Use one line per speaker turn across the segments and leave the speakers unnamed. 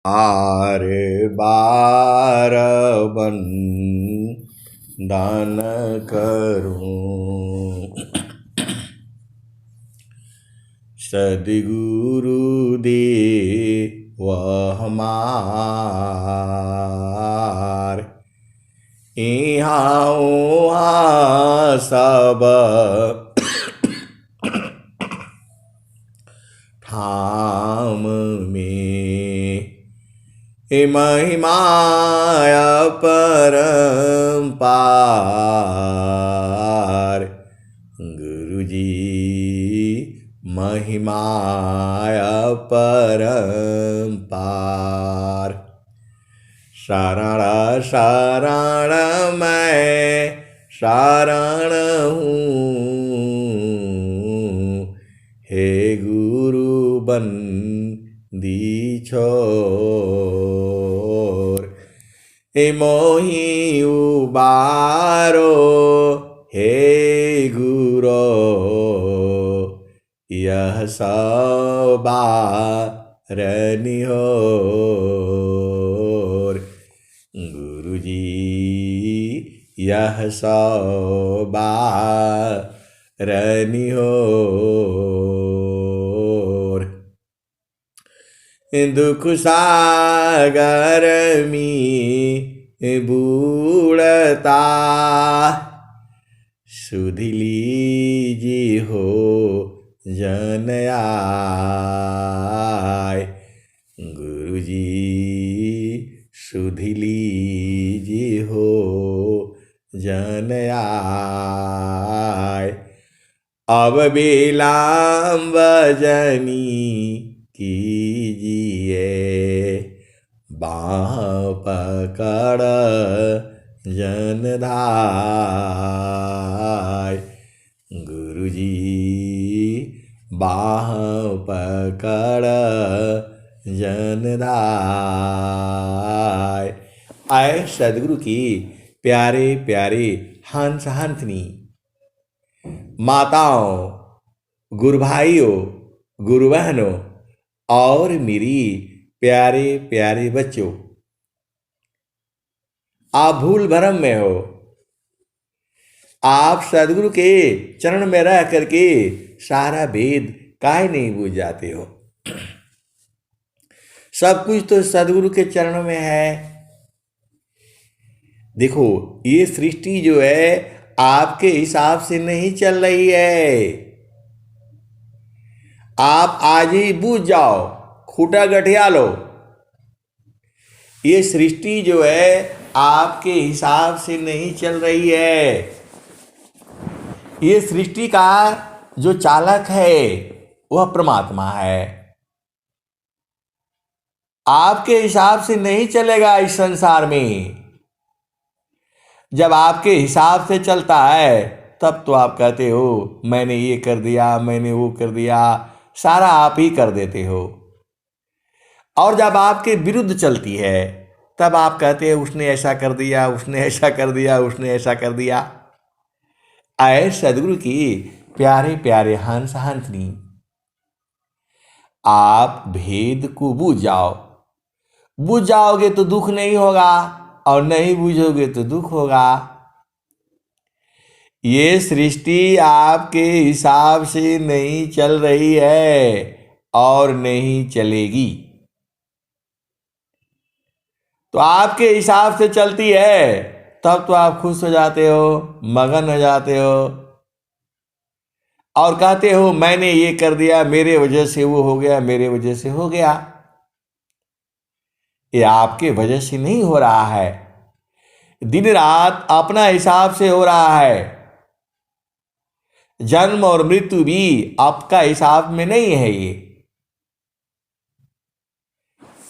बार बार दान करूं। सद्गुरु दे वह हमार, यहाँ वहाँ सब ठाम में। महिमाय परम्पार, गुरुजी महिमाय परम्पार। शरण शरण मैं शरण हूँ, हे गुरु बंदी छोर। हे मोहि उबारो हे गुरो, यह सब बारनिहोर। गुरुजी यह सब बारनिहोर। दुख सागर में बूढ़ता, सुध लीजिए हो जन आय। गुरुजी सुध लीजिए हो जन आय। अब विलंब जनी कीजिए, बाँह पकड़ जन धाय। गुरुजी बाँह पकड़ जन धाय। आए सदगुरु की प्यारे प्यारे हंस हंसनी माताओं, गुरु भाइयों, गुरु बहनों और मेरी प्यारे प्यारे बच्चों, आप भूल भरम में हो। आप सदगुरु के चरण में रह करके सारा वेद काहे नहीं बूझ जाते हो। सब कुछ तो सदगुरु के चरणों में है। देखो, ये सृष्टि जो है आपके हिसाब से नहीं चल रही है। आप आज ही बूझ जाओ, खूंटा गठिया लो। ये सृष्टि जो है आपके हिसाब से नहीं चल रही है। ये सृष्टि का जो चालक है वह परमात्मा है। आपके हिसाब से नहीं चलेगा इस संसार में। जब आपके हिसाब से चलता है तब तो आप कहते हो मैंने ये कर दिया, मैंने वो कर दिया, सारा आप ही कर देते हो। और जब आपके विरुद्ध चलती है तब आप कहते हैं उसने ऐसा कर दिया, उसने ऐसा कर दिया, उसने ऐसा कर दिया। आए सदगुरु की प्यारे प्यारे हंस हंसनी, आप भेद को बूझ जाओ। बूझ जाओगे तो दुख नहीं होगा, और नहीं बूझोगे तो दुख होगा। ये सृष्टि आपके हिसाब से नहीं चल रही है और नहीं चलेगी। तो आपके हिसाब से चलती है तब तो आप खुश हो जाते हो, मगन हो जाते हो और कहते हो मैंने ये कर दिया, मेरे वजह से वो हो गया, मेरे वजह से हो गया। ये आपके वजह से नहीं हो रहा है। दिन रात अपना हिसाब से हो रहा है। जन्म और मृत्यु भी आपका हिसाब में नहीं है। ये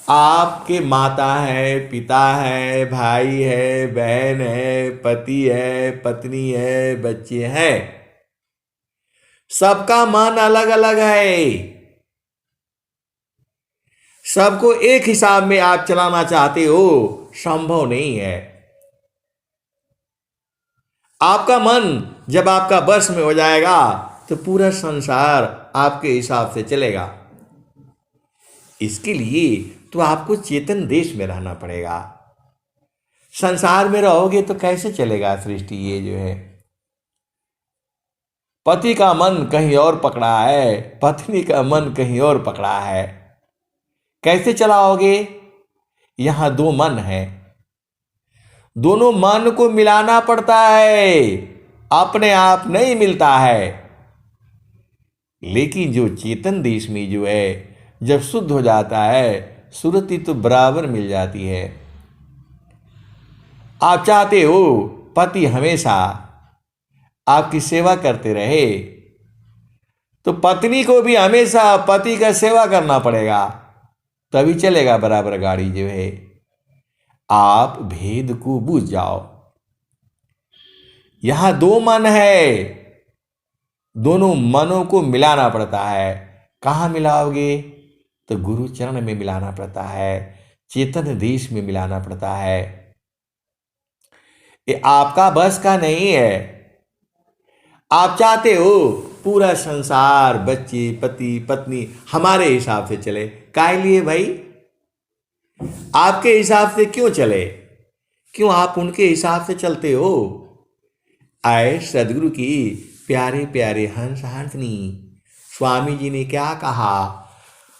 आपके माता है, पिता है, भाई है, बहन है, पति है, पत्नी है, बच्चे हैं। सबका मन अलग अलग है। सबको एक हिसाब में आप चलाना चाहते हो, संभव नहीं है। आपका मन जब आपका वश में हो जाएगा तो पूरा संसार आपके हिसाब से चलेगा। इसके लिए तो आपको चेतन देश में रहना पड़ेगा। संसार में रहोगे तो कैसे चलेगा सृष्टि? ये जो है, पति का मन कहीं और पकड़ा है, पत्नी का मन कहीं और पकड़ा है, कैसे चलाओगे? यहां दो मन है, दोनों मन को मिलाना पड़ता है, अपने आप नहीं मिलता है। लेकिन जो चेतन देश में जो है, जब शुद्ध हो जाता है, सुरति तो बराबर मिल जाती है। आप चाहते हो पति हमेशा आपकी सेवा करते रहे, तो पत्नी को भी हमेशा पति का सेवा करना पड़ेगा, तभी चलेगा बराबर गाड़ी जो है। आप भेद को बूझ जाओ। यहां दो मन है, दोनों मनों को मिलाना पड़ता है। कहाँ मिलाओगे? तो गुरु चरण में मिलाना पड़ता है, चेतन देश में मिलाना पड़ता है। ये आपका बस का नहीं है। आप चाहते हो पूरा संसार, बच्चे, पति, पत्नी हमारे हिसाब से चले। काहे लिए भाई? आपके हिसाब से क्यों चले? क्यों आप उनके हिसाब से चलते हो? आए सदगुरु की प्यारे प्यारे हंस हंसनी स्वामी जी ने क्या कहा?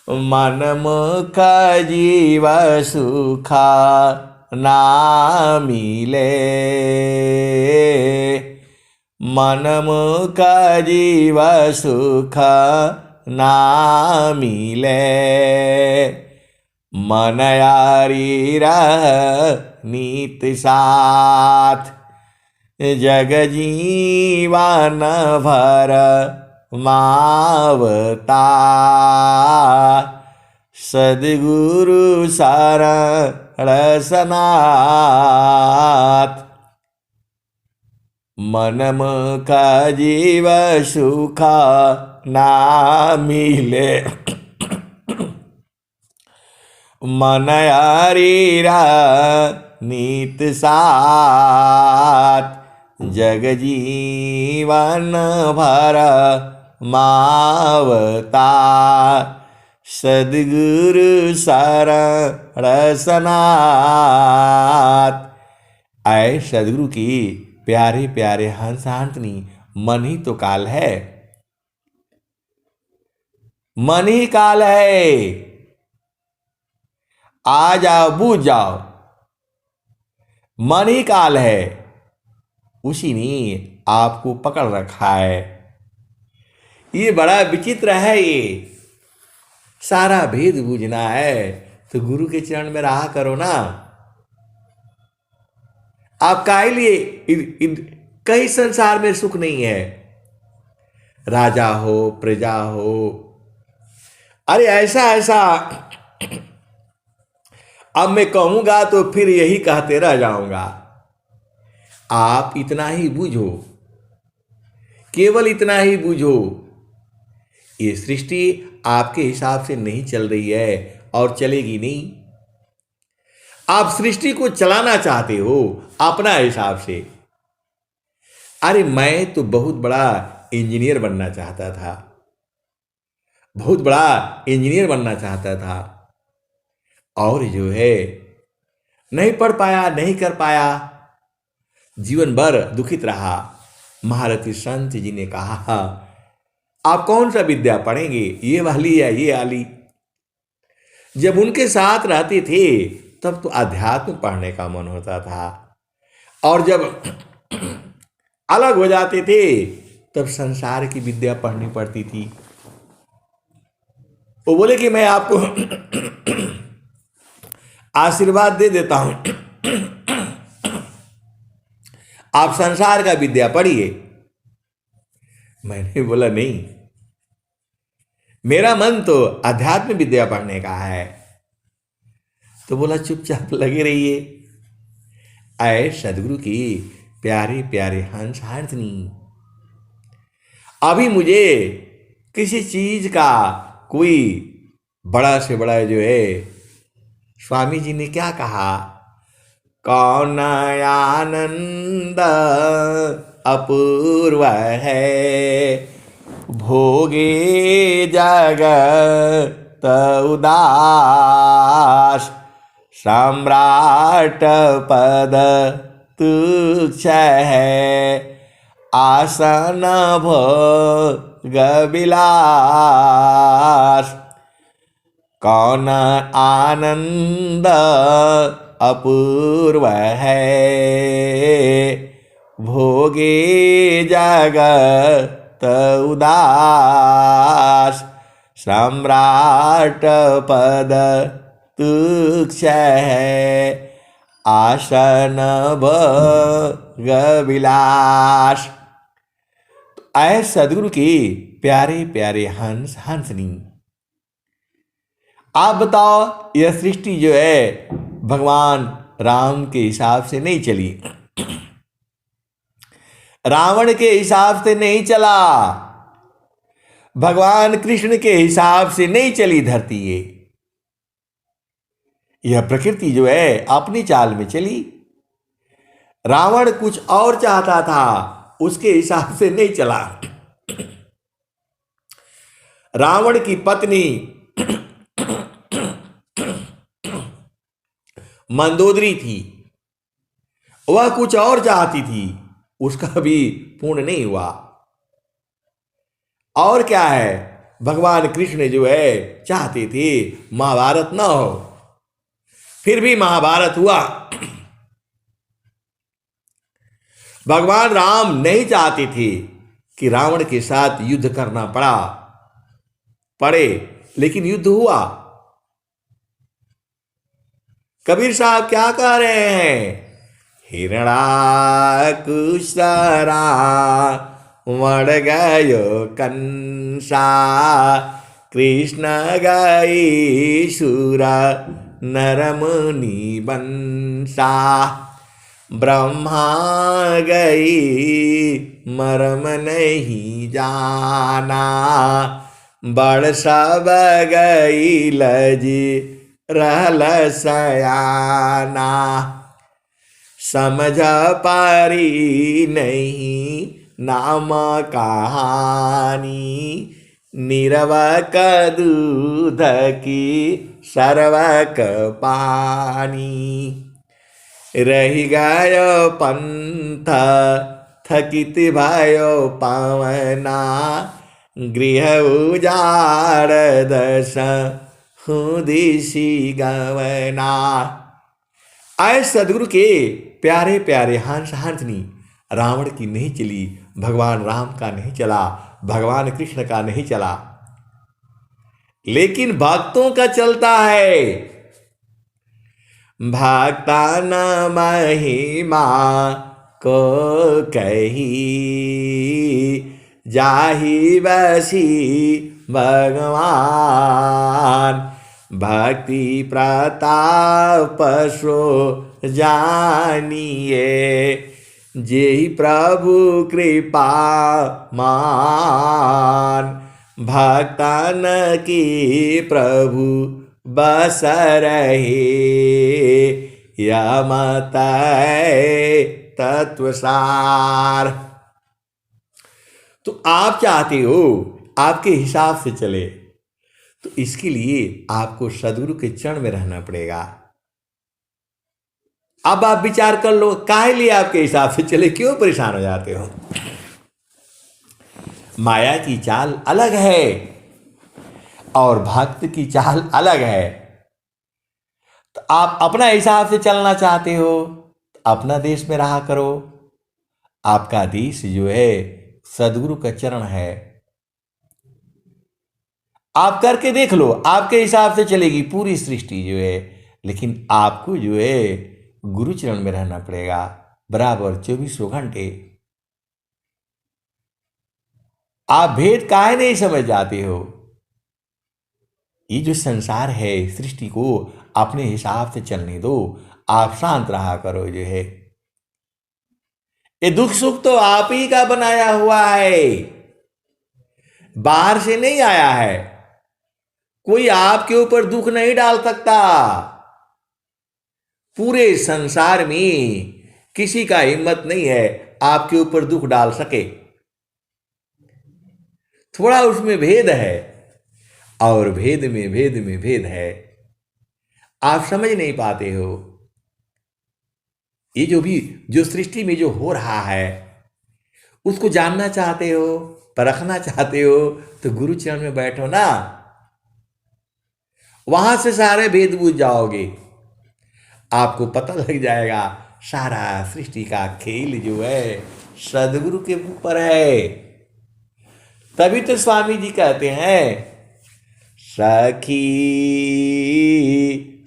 मन मुख जीव सुखा ना मिले, मन मुख जीव सुख ना मिले, मन यारी रह नीत साथ, जग जीवन भर मावता, सद्गुरु शरण सनाथ, मन मुख जीव सुख ना मिले, मन हरीरा नीत साथ, जग जीवन भर मावता, सद्गुरु शरण सनाथ। आए सद्गुरु की प्यारे प्यारे हंस हंसनी, मन ही तो काल है, मन ही काल है। आ जाओ, बूझ जाओ, मन ही काल है, उसी ने आपको पकड़ रखा है। ये बड़ा विचित्र है। ये सारा भेद बूझना है तो गुरु के चरण में रहा करो ना। आप काहे लिए कहीं संसार में सुख नहीं है, राजा हो प्रजा हो, अरे ऐसा ऐसा अब मैं कहूंगा तो फिर यही कहते रह जाऊंगा। आप इतना ही बूझो, केवल इतना ही बूझो, ये सृष्टि आपके हिसाब से नहीं चल रही है और चलेगी नहीं। आप सृष्टि को चलाना चाहते हो अपना हिसाब से। अरे मैं तो बहुत बड़ा इंजीनियर बनना चाहता था, बहुत बड़ा इंजीनियर बनना चाहता था, और जो है नहीं पढ़ पाया, नहीं कर पाया, जीवन भर दुखित रहा। महारथी संत जी ने कहा आप कौन सा विद्या पढ़ेंगे, ये वाली या ये वाली? जब उनके साथ रहते थे तब तो अध्यात्म पढ़ने का मन होता था, और जब अलग हो जाते थे तब संसार की विद्या पढ़नी पड़ती थी। वो बोले कि मैं आपको आशीर्वाद दे देता हूं, आप संसार का विद्या पढ़िए। मैंने बोला नहीं, मेरा मन तो अध्यात्म विद्या पढ़ने का है। तो बोला चुपचाप लगे रहिए। आए सदगुरु की प्यारे प्यारे हंस हंसनी, अभी मुझे किसी चीज का कोई बड़ा से बड़ा जो है, स्वामी जी ने क्या कहा, कौन आनंद अपूर्व है, भोगे जगत उदार, सम्राट पद तुच्छ है, आसन भोग विलास। कौन आनंद अपूर्व है, भोगे जगत उदास। सम्राट पद तुच्छ है, आसन भोग विलास। ऐ सदगुरु के प्यारे प्यारे हंस हंसनी, आप बताओ, यह सृष्टि जो है भगवान राम के हिसाब से नहीं चली, रावण के हिसाब से नहीं चला, भगवान कृष्ण के हिसाब से नहीं चली धरती ये। यह प्रकृति जो है अपनी चाल में चली। रावण कुछ और चाहता था, उसके हिसाब से नहीं चला। रावण की पत्नी मंदोदरी थी, वह कुछ और चाहती थी, उसका भी पूर्ण नहीं हुआ। और क्या है, भगवान कृष्ण जो है चाहते थे महाभारत न हो, फिर भी महाभारत हुआ। भगवान राम नहीं चाहते थे कि रावण के साथ युद्ध करना पड़े, लेकिन युद्ध हुआ। कबीर साहब क्या कह रहे हैं? हिरणाकुशरा मर गयो कंसा, कृष्ण गई सुर नरमुनि बंसा। ब्रह्मा गई मर्म नहीं जाना, बड़ सब गई लजी रहल सयाना। समझ पारी नहीं नाम कहानी, निरवक दूध की सर्वक पानी। रही गयो पंथ थकित भयो पावना, गृह उजाड़ दश दिशी गवना। आए सदगुरु के प्यारे प्यारे हंस हंसनी, रावण की नहीं चली, भगवान राम का नहीं चला, भगवान कृष्ण का नहीं चला, लेकिन भक्तों का चलता है। भक्ता न महिमा को कही, जाहि बसी भगवान। भक्ति प्रताप सो जानिए, जेहि प्रभु कृपा मान। भक्तन की प्रभु बस रहे, यमत तत्वसार। तो आप चाहते हो आपके हिसाब से चले, तो इसके लिए आपको सदगुरु के चरण में रहना पड़ेगा। अब आप विचार कर लो, काहे लिए आपके हिसाब से चले, क्यों परेशान हो जाते हो? माया की चाल अलग है और भक्त की चाल अलग है। तो आप अपना हिसाब से चलना चाहते हो, अपना देश में रहा करो। आपका देश जो है सदगुरु का चरण है। आप करके देख लो, आपके हिसाब से चलेगी पूरी सृष्टि जो है, लेकिन आपको जो है गुरु चरण में रहना पड़ेगा बराबर 24 घंटे। आप भेद काहे नहीं समझ जाते हो? ये जो संसार है, सृष्टि को अपने हिसाब से चलने दो, आप शांत रहा करो। जो है ये दुख सुख तो आप ही का बनाया हुआ है, बाहर से नहीं आया है। कोई आपके ऊपर दुख नहीं डाल सकता। पूरे संसार में किसी का हिम्मत नहीं है आपके ऊपर दुख डाल सके। थोड़ा उसमें भेद है, और भेद में भेद है। आप समझ नहीं पाते हो। ये जो सृष्टि में जो हो रहा है उसको जानना चाहते हो, परखना चाहते हो, तो गुरु चरण में बैठो ना, वहां से सारे भेद बूझ जाओगे। आपको पता लग जाएगा सारा सृष्टि का खेल जो है सदगुरु के ऊपर है। तभी तो स्वामी जी कहते हैं, सखी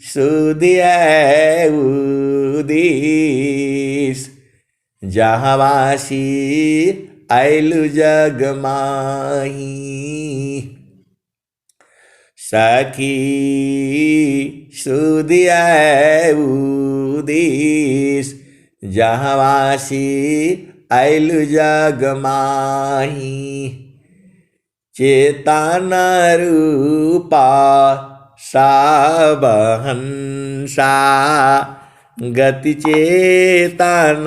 सुधिय उदिस जहवासी आइलु जग माही। सखी सुधिय उदिस जहवासी आइलु जग माही। चेतन रूपा साबहंसा गति चेतन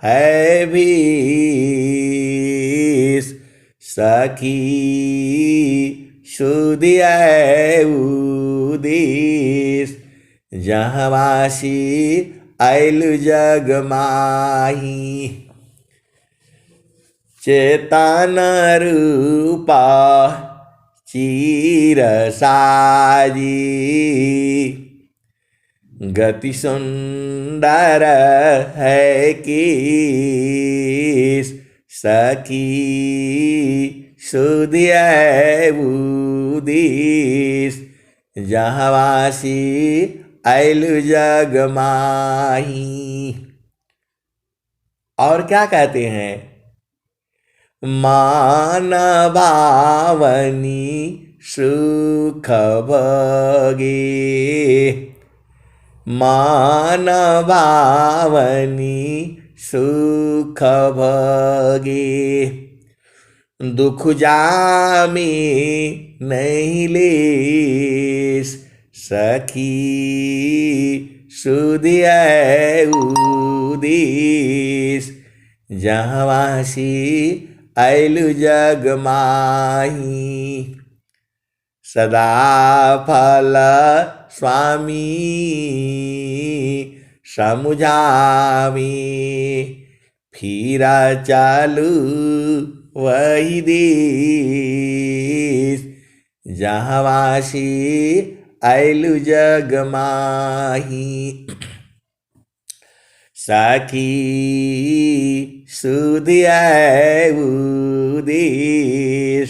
है भीस। सखी सुधिय उदिस जहवासी आइलु जग माही। चेतन रूपा चीर साजी गति सुंदर है किस। सखी सुधिय उदिस जहवासी आइलु जग माही। और क्या कहते हैं, मान भावनी सुख भगे। मान भावनी सुख भगे दुख जामी नहीं लेस। सखी सुधिय उदिस जहवासी आइलु जग माही। सदा फल स्वामी समुझावी फिरा चालू वही देश। जहवासी आइलु जग माही। सखी सुधिय उदिस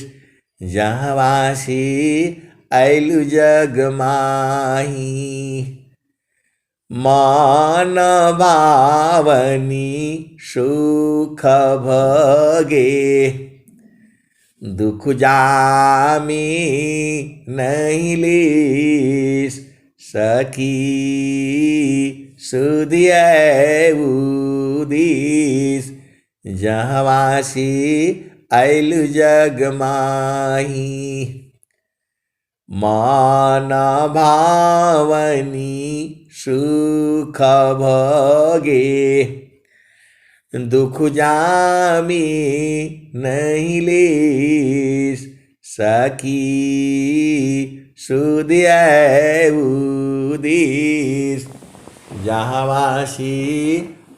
जहवासी आइलु जग माही। मान भावनी सुख भगे दुख जामी नहीं लेस। सखी सुधिय उदिस जहवासी आइलु जग माही। मान भावनी सुख भगे दुख जामी नहीं लेस। सखी सुधिय उदिस जहवासी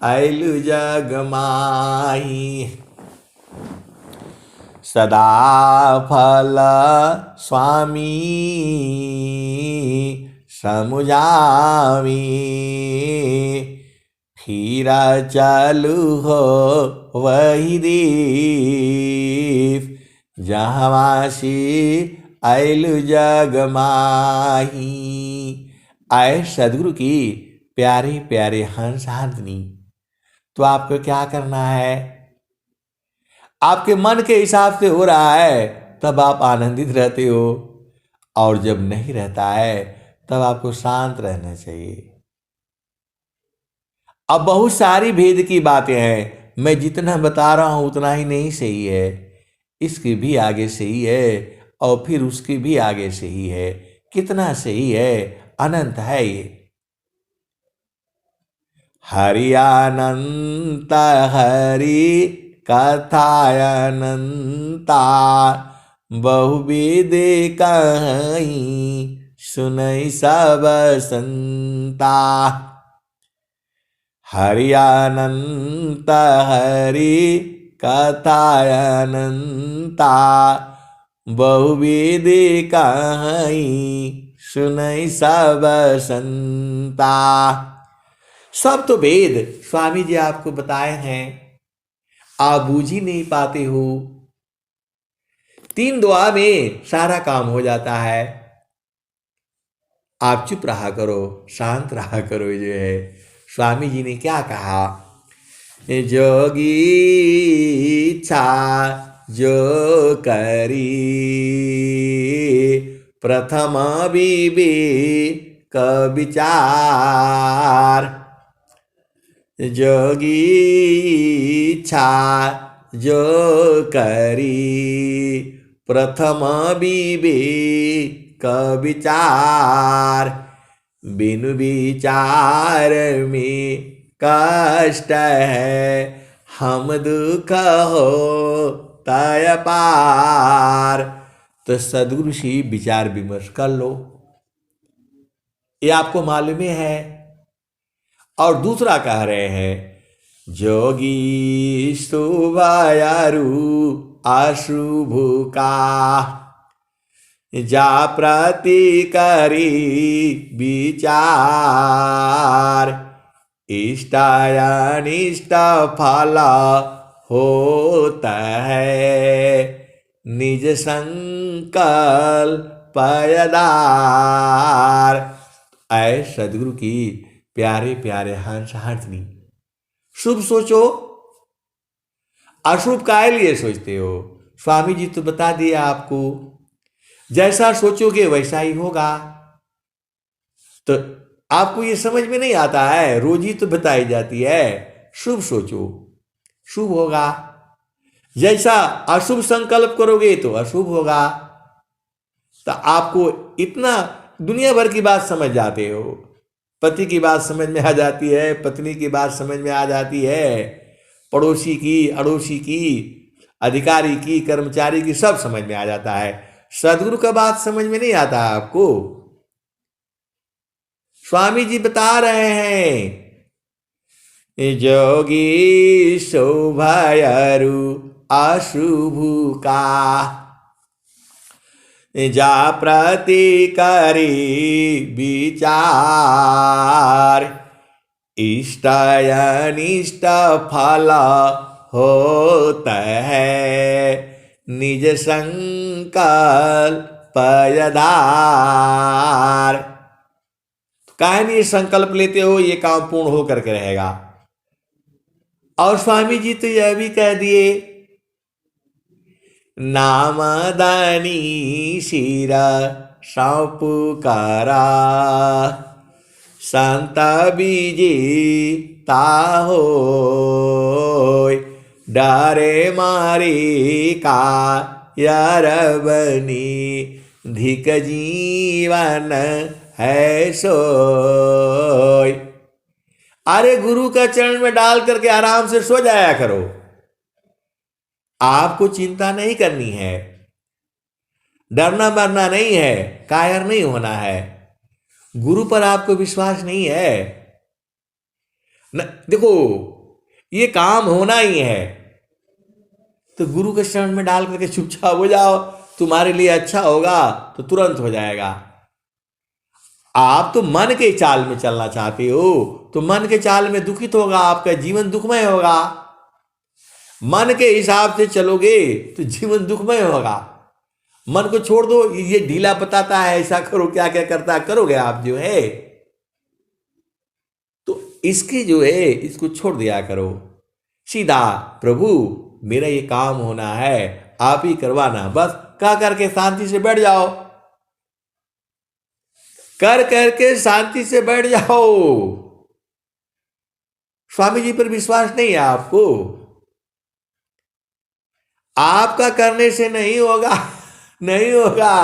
आइलु जग माही। सदा फल स्वामी समुझावी फिरा चालू हो वही दीप। जहवासी आइलु जग माही। आए सदगुरु की प्यारे प्यारे हंस हाथनी, तो आपको क्या करना है, आपके मन के हिसाब से हो रहा है तब आप आनंदित रहते हो, और जब नहीं रहता है तब आपको शांत रहना चाहिए। अब बहुत सारी भेद की बातें हैं, मैं जितना बता रहा हूं उतना ही नहीं सही है, इसके भी आगे सही है और फिर उसके भी आगे सही है। कितना सही है, अनंत है ये। हरि अनंत हरि कथायनंता बहुविध कहीं सुनई सब संता। हरि अनंत हरि कथा अनंता, बहुविधि कहीं सुनई सब संता। सब तो वेद स्वामी जी आपको बताए हैं, आप बूझ ही नहीं पाते हो। 3 दुआ में सारा काम हो जाता है। आप चुप रहा करो, शांत रहा करो। जो है स्वामी जी ने क्या कहा, जोगी इच्छा जो करी, प्रथम विवेक विचार। जोगी इच्छा जो करी, प्रथम विवेक विचार। बिनु विचार में कष्ट है, हम दुख हो तय पार। तो सदगुरु से विचार विमर्श कर लो, ये आपको मालूम है। और दूसरा कह रहे हैं, जोगी शुभायारु अशुभ का, जा प्रति करी विचार। इष्ट अनिष्ट फल होता है, निज संकल्प आधार। ऐ सदगुरु की प्यारे प्यारे हंस हंसनी, शुभ सोचो, अशुभ काहे लिए सोचते हो? स्वामी जी तो बता दिया आपको, जैसा सोचोगे वैसा ही होगा। तो आपको ये समझ में नहीं आता है, रोज ही तो बताई जाती है, शुभ सोचो शुभ होगा, जैसा अशुभ संकल्प करोगे तो अशुभ होगा। तो आपको इतना दुनिया भर की बात समझ जाते हो, पति की बात समझ में आ जाती है, पत्नी की बात समझ में आ जाती है, पड़ोसी की, अड़ोसी की, अधिकारी की, कर्मचारी की, सब समझ में आ जाता है। सदगुरु का बात समझ में नहीं आता आपको। स्वामी जी बता रहे हैं, जोगी शोभायरु अशुभ का, जा प्रति करी विचार। इष्ट अनिष्ट फल होता है, निज संकल्प आधार। काहे नहीं संकल्प लेते हो, ये काम पूर्ण हो करके रहेगा। और स्वामी जी तो यह भी कह दिए, नाम दानी शिरा सौंप करा, संत बीजी ताहो, डरे मारी का यारबनी, धिक जीवन है सोय। अरे गुरु का चरण में डाल करके आराम से सो जाया करो, आपको चिंता नहीं करनी है, डरना मरना नहीं है, कायर नहीं होना है। गुरु पर आपको विश्वास नहीं है न, देखो ये काम होना ही है, तो गुरु के चरण में डाल करके चुपचाप हो जाओ, तुम्हारे लिए अच्छा होगा तो तुरंत हो जाएगा। आप तो मन के चाल में चलना चाहते हो, तो मन के चाल में दुखित होगा, आपका जीवन दुखमय होगा। मन के हिसाब से चलोगे तो जीवन दुखमय होगा। मन को छोड़ दो, ये ढीला बताता है, ऐसा करो, क्या क्या करता है, करोगे आप जो है। तो इसकी जो है इसको छोड़ दिया करो, सीधा प्रभु मेरा ये काम होना है, आप ही करवाना, बस कह करके शांति से बैठ जाओ, कर करके शांति से बैठ जाओ। स्वामी जी पर विश्वास नहीं है आपको, आपका करने से नहीं होगा, नहीं होगा,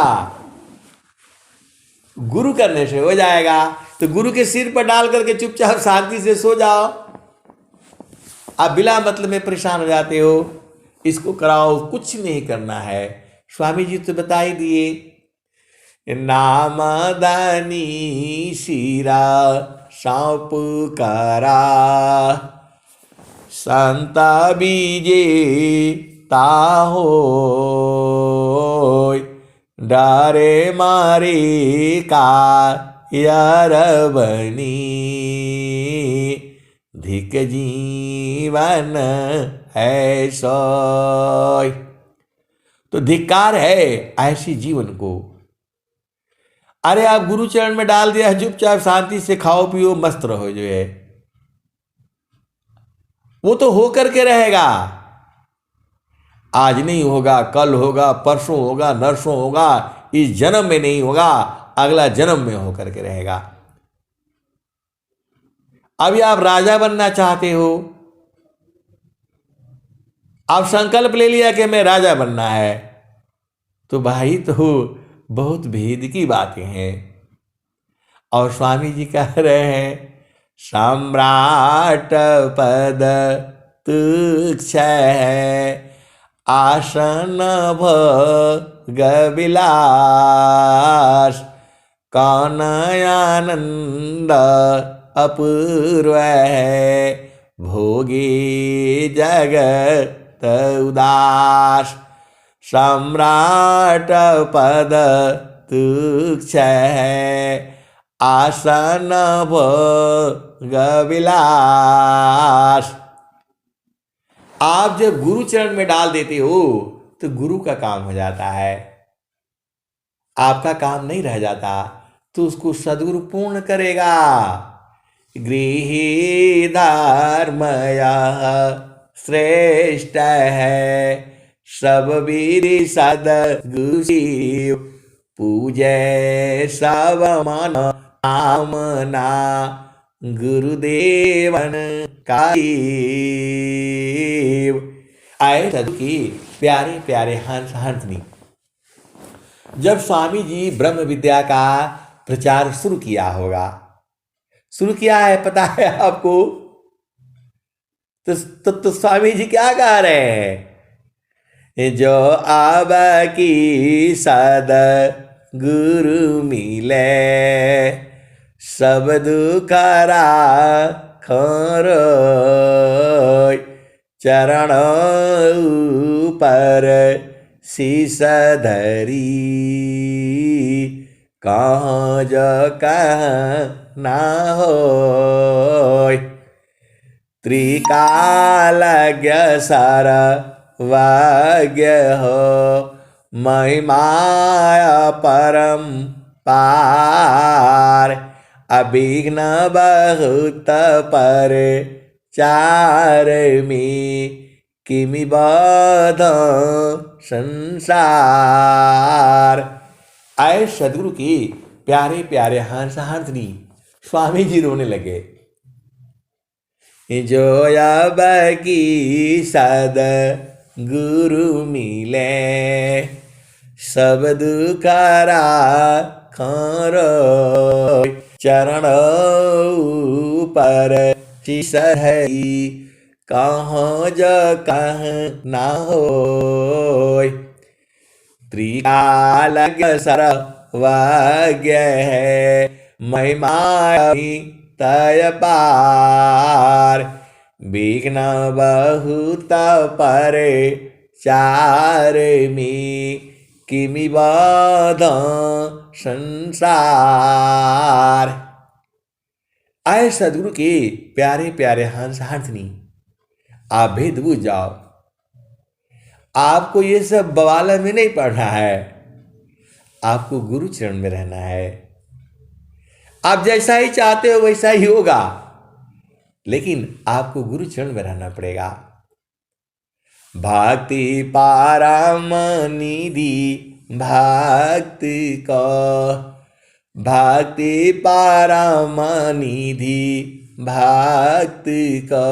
गुरु करने से हो जाएगा। तो गुरु के सिर पर डाल करके चुपचाप शांति से सो जाओ। आप बिना मतलब में परेशान हो जाते हो, इसको कराओ, कुछ नहीं करना है। स्वामी जी तो बता ही दिए, नाम दानी शिरा सौंप करा, संत बीजे ताहो डरे मारे का यार बनी, धिक जीवन है सोय। तो धिक्कार है ऐसी जीवन को। अरे आप गुरु चरण में डाल दिया, चुपचाप शांति से खाओ पियो मस्त रहो, जो है वो तो हो करके रहेगा। आज नहीं होगा, कल होगा, परसों होगा, नरसों होगा, इस जन्म में नहीं होगा, अगला जन्म में होकर के रहेगा। अभी आप राजा बनना चाहते हो, आप संकल्प ले लिया कि मैं राजा बनना है, तो भाई तो बहुत भेद की बातें हैं। और स्वामी जी कह रहे हैं सम्राट पद तुच्छ है, आसन भोग विलास, कौन आनंद अपूर्व है, भोगी जगत उदास। सम्राट पद तुच्छ है, आसन भोग विलास। आप जब गुरु चरण में डाल देते हो तो गुरु का काम हो जाता है, आपका काम नहीं रह जाता, तो उसको सद्गुरु पूर्ण करेगा। गृही धर्मया श्रेष्ठ है, सब विधि सद्गुरु शिव, पूजे सब मन कामना, गुरुदेवन का आए सदगुरु की प्यारे प्यारे हंस हंसनी। जब स्वामी जी ब्रह्म विद्या का प्रचार शुरू किया होगा, शुरू किया है पता है आपको, तो स्वामी जी क्या कह रहे हैं, जो आब की सद गुरु मिले, सब दुखरा खरो, चरण ऊपर शीस धरी, कहाँ जो कहाँ ना हो, त्रिकालज्ञ सारा वाग्य हो, महिमाया परम पार, अभिघ्न बहुत पर चार में, किमि बाध संसार। आए सदगुरु की प्यारे प्यारे हंस हंसनी। स्वामी जी रोने लगे, जो अब की सद गुरु मिले, सब दुखरा खरो, चरण ऊपर शीस धरी, कहाँ जो कहाँ ना हो, त्रिकालज्ञ सर्वज्ञ है, महिमा तय पार, विघ्न बहुत पर चार में, किमि बाध संसार। आए सदगुरु के प्यारे प्यारे हंस हंसनी, आप भेद बुझ जाओ, आपको ये सब बवाला में नहीं पढ़ना है, आपको गुरु चरण में रहना है। आप जैसा ही चाहते हो वैसा ही होगा, लेकिन आपको गुरु चरण में रहना पड़ेगा। भक्ति पारम निधि भक्ति को, भक्ति परम निधि भक्ति को,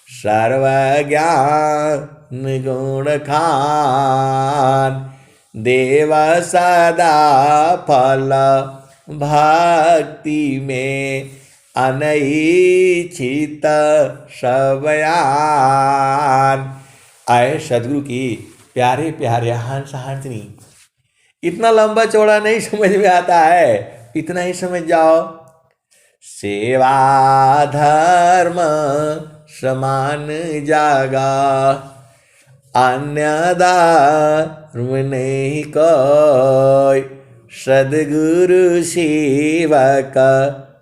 सर्वज्ञान गुण खान, देव सदा फल भक्ति में, अनैच्छित सबयान। आए सदगुरु की प्यारे प्यारे हंस हंसनी, इतना लंबा चौड़ा नहीं समझ में आता है, इतना ही समझ जाओ। सेवा धर्म समान जागा, अन्य धर्म नहीं कोई, सदगुरु सेवक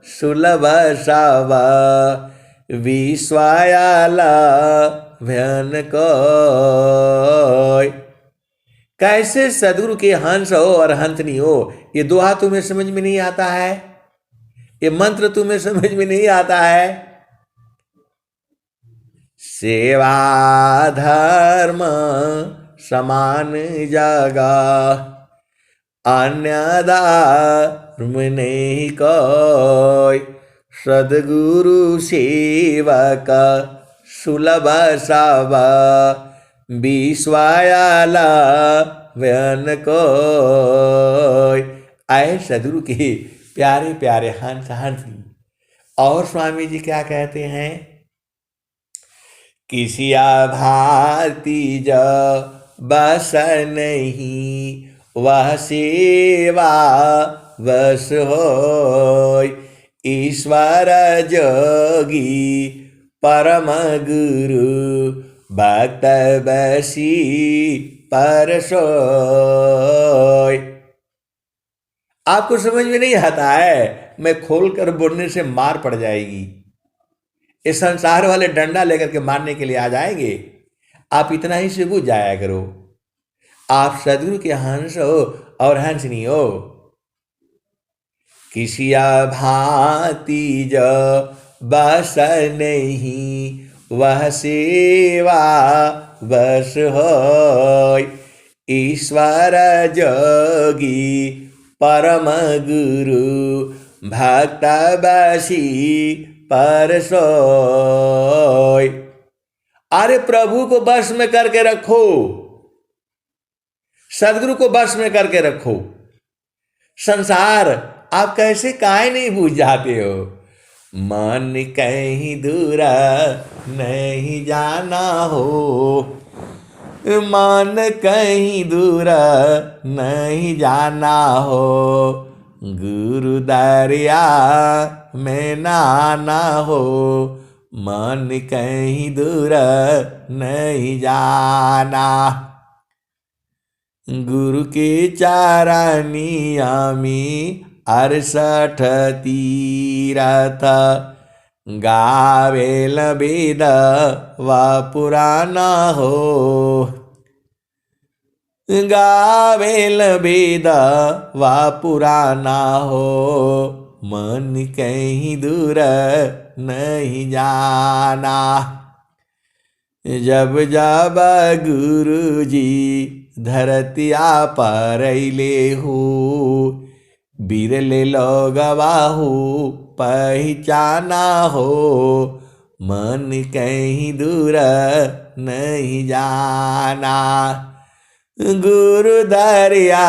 सुलभ सब, विश्वायाला भयन कोई। कैसे सदगुरु के हंस हो और हंसनी हो, ये दोहा तुम्हें समझ में नहीं आता है? ये मंत्र तुम्हें समझ में नहीं आता है? सेवा धर्म समान जगा, अन्य धर्म नहीं कोई, सदगुरु सेवक सुलभ सब, विश्वायाला व्यन कोई। आए सदगुरु के प्यारे प्यारे हंस हंसी। और स्वामी जी क्या कहते हैं? किसिया भांति जो बस नहीं, वह सेवा बस होय, ईश्वर जोगी परम गुरु, भक्त बसी पर सोय। आपको समझ में नहीं आता है? मैं खोलकर बोलने से मार पड़ जाएगी। इस संसार वाले डंडा लेकर के मारने के लिए आ जाएंगे। आप इतना ही से बुझ जाया करो। आप सदगुरु के हंस हो और हंसनी हो। किसिया भांति जो बस नहीं, वह सेवा बस होय, ईश्वर जोगी परम गुरु, भक्त बसी पर सोय। अरे प्रभु को बस में करके रखो, सदगुरु को बस में करके रखो। संसार आप कैसे काहे नहीं बूझ जाते हो? मन कहीं दूर नहीं जाना हो, मन कहीं दूर नहीं जाना हो, गुरु दरिया में नाना हो, मन कहीं दूर नहीं जाना। गुरु के चारनिया में 68 तीरथ, गावेल वेद व पुराना हो, गावेल वेद व पुराना हो, मन कहीं दूर नहीं जाना। जब जब गुरु जी धरतिया पर अइले हो, बिरले लोगवाहू पहचाना हो, मन कहीं दूर नहीं जाना। गुरु दरिया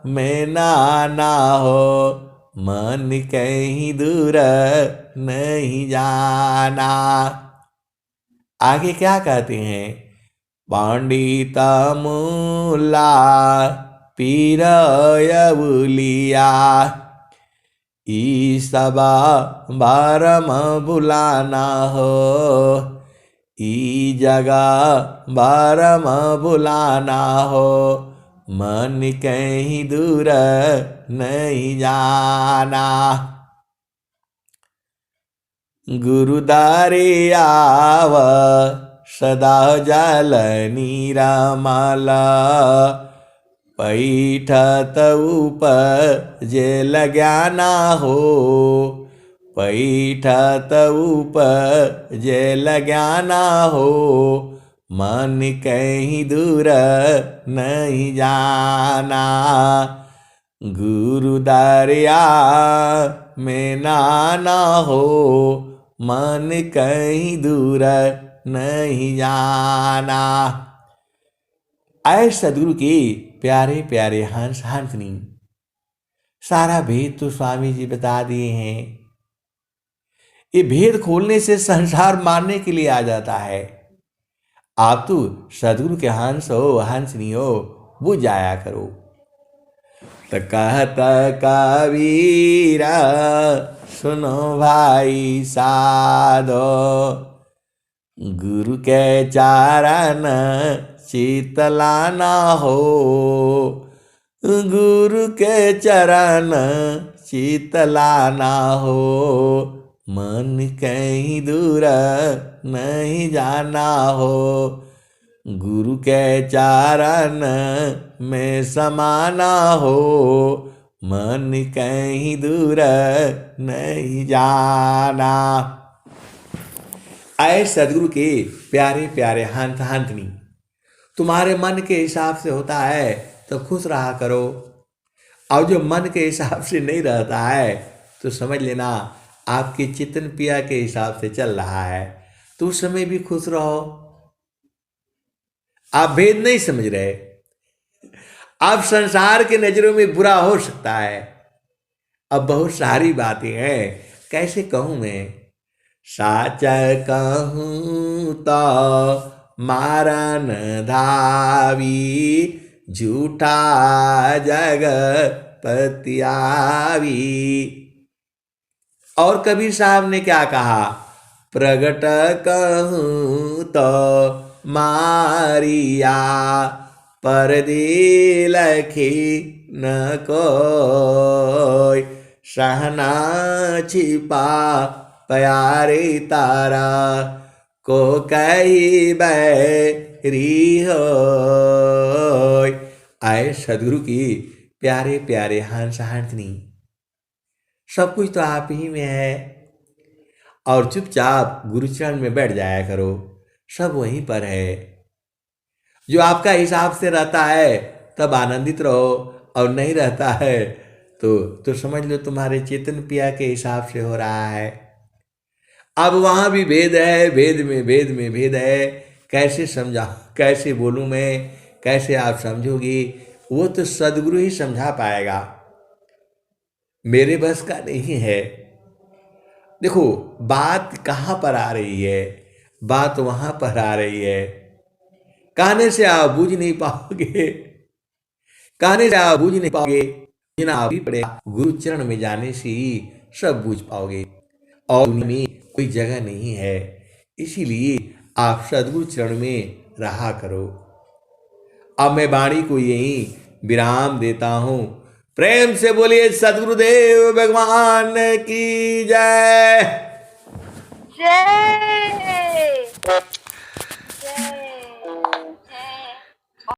में नाना हो, मन कहीं दूर नहीं जाना। आगे क्या कहते हैं? पंडित मूला पीर यवुलिया, ई सबा बारम बुलाना हो, ई जगह बारम बुलाना हो, मन कहीं दूर नहीं जाना। गुरु दरियाव सदा जल निरामला, पैठत उपजे ज्ञाना हो, पैठत उपजे ज्ञाना हो, मन कहीं दूर नहीं जाना। गुरु दरिया में नाना हो, मन कहीं दूर नहीं जाना। आए सदगुरु के प्यारे प्यारे हंस हंसनी। सारा भेद तो स्वामी जी बता दिए हैं। ये भेद खोलने से संसार मारने के लिए आ जाता है। आप तो सदगुरु के हंस हो हंसनी हो, बुझ जाया करो। तो कहता कबीरा सुनो भाई साधो, गुरु के चरण शीतला ना हो, गुरु के चरण शीतला ना हो, मन कहीं दूर नहीं जाना हो, गुरु के चरण में समाना हो, मन कहीं दूर नहीं जाना। आए सदगुरु के प्यारे प्यारे हंत हंतनी, तुम्हारे मन के हिसाब से होता है तो खुश रहा करो, और जो मन के हिसाब से नहीं रहता है तो समझ लेना आपके चितन पिया के हिसाब से चल रहा है, तो उस समय भी खुश रहो। आप भेद नहीं समझ रहे, आप संसार के नजरों में बुरा हो सकता है। अब बहुत सारी बातें हैं, कैसे कहूं मैं, साच कहूं तो मारन धावी, झूठा जग पतियावी। और कबीर साहब ने क्या कहा, प्रगट कहूं तो मारिया, परदी लखी न कोई, सहना छिपा प्यारे तारा, को कही बैरी हो। आए सदगुरु की प्यारे प्यारे हंस हंसनी, सब कुछ तो आप ही में है, और चुपचाप गुरुचरण में बैठ जाया करो, सब वहीं पर है। जो आपका हिसाब से रहता है तब आनंदित रहो, और नहीं रहता है तो समझ लो तुम्हारे चेतन पिया के हिसाब से हो रहा है। अब वहाँ भी भेद है, भेद में भेद है, कैसे समझा, कैसे बोलूँ मैं, कैसे आप समझोगी, वो तो सदगुरु ही समझा पाएगा, मेरे बस का नहीं है। देखो बात कहाँ पर आ रही है, बात वहाँ पर आ रही है, कहने से आप बूझ नहीं पाओगे, कहने से आप बूझ नहीं पाओगे, बिना आप ही पड़ेगा, गुरु चरण में जाने से ही सब बूझ पाओगे, और उनमें कोई जगह नहीं है, इसीलिए आप सदगुरु चरण में रहा करो। अब मैं वाणी को यही विराम देता हूँ। प्रेम से बोलिए सदगुरुदेव भगवान की जय।
जय।